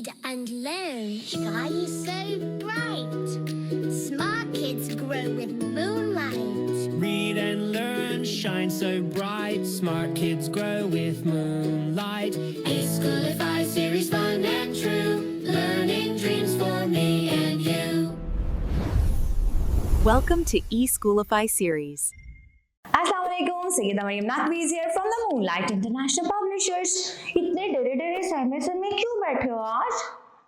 read and learn. Sky is so bright. Smart kids grow with moonlight. Read and learn, shine so bright. Smart kids grow with moonlight. E-Schoolify series, fun and true. Learning dreams for me and you. Welcome to E-Schoolify series. Assalamualaikum, Sayyida Maryam Naqvi's here from the Moonlight International Publishers. इतने डरे डरे सहमे में क्यों बैठे हो आज?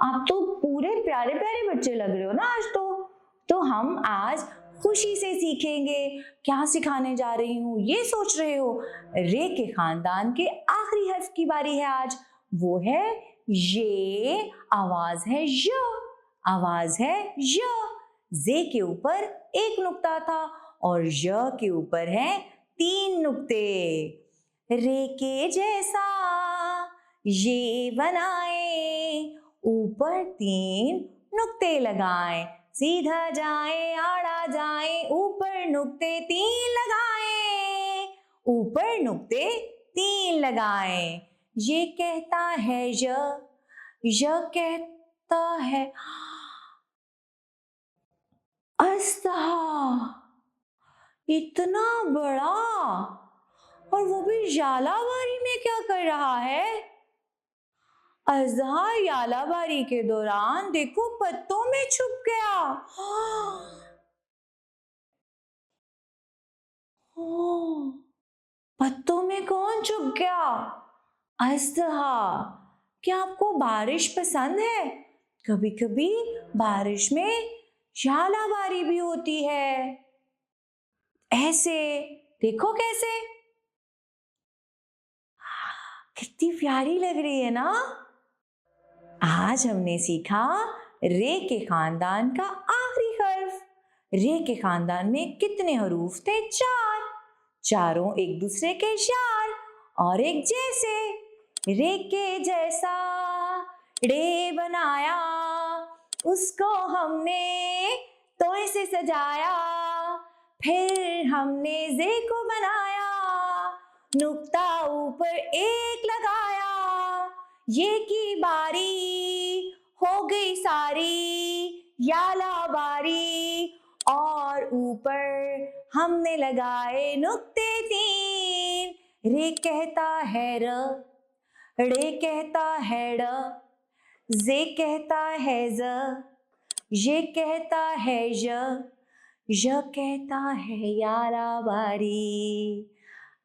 आप तो पूरे प्यारे प्यारे बच्चे लग रहे हो ना आज तो हम आज खुशी से सीखेंगे। क्या सिखाने जा रही हूँ ये सोच रहे हो? रे के खानदान के आखिरी हर्फ की बारी है आज, वो है ये। आवाज है य, आवाज है य। जे के ऊपर एक नुक्ता था और य के ऊपर है 3 नुक्ते। रे के जैसा ये बनाए, ऊपर 3 नुक्ते लगाए। सीधा जाए आड़ा जाए, ऊपर नुक्ते 3 लगाए, ऊपर नुक्ते 3 लगाए। ये कहता है य कहता है अस्तहा। इतना बड़ा, और वो भी यालाबारी में क्या कर रहा है? अजहा यालाबारी के दौरान देखो पत्तों में छुप गया। पत्तों में कौन छुप गया? अजहा। क्या आपको बारिश पसंद है? कभी कभी बारिश में यालाबारी भी होती है। ऐसे देखो कैसे, कितनी प्यारी लग रही है ना। आज हमने सीखा रे के खानदान का आखिरी हर्फ। रे के खानदान में कितने हरूफ थे? 4। चारों एक दूसरे के यार और एक जैसे। रे के जैसा रे बनाया, उसको हमने तोय से सजाया। फिर हमने जे को बनाया, नुक्ता ऊपर एक लगाया। ये की बारी हो गई सारी यालाबारी, और ऊपर हमने लगाए नुक्ते 3। रे कहता है र, रे कहता है ड़, जे कहता है ज, ये कहता है य कहता है यालाबारी।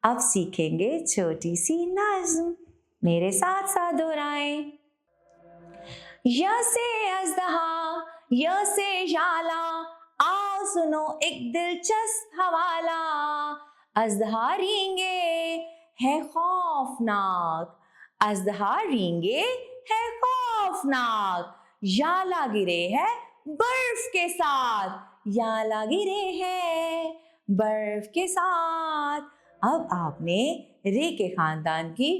अब सीखेंगे छोटी सी नज़्म, मेरे साथ साथ दोहराएं। य से अज़दहा, य से याला, आओ सुनो एक दिलचस्प हवाला। अज़दहा रींगे है खौफनाक, अज़दहा रींगे है खौफनाक। याला गिरे है बर्फ के साथ, याला गिरे हैं बर्फ के साथ। अब आपने रे के खानदान की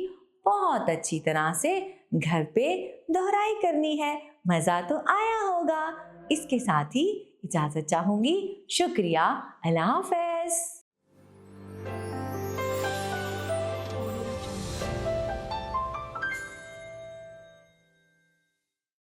बहुत अच्छी तरह से घर पे दोहराई करनी है। मजा तो आया होगा। इसके साथ ही इजाजत चाहूंगी। शुक्रिया। अल्लाह हाफ़िज़।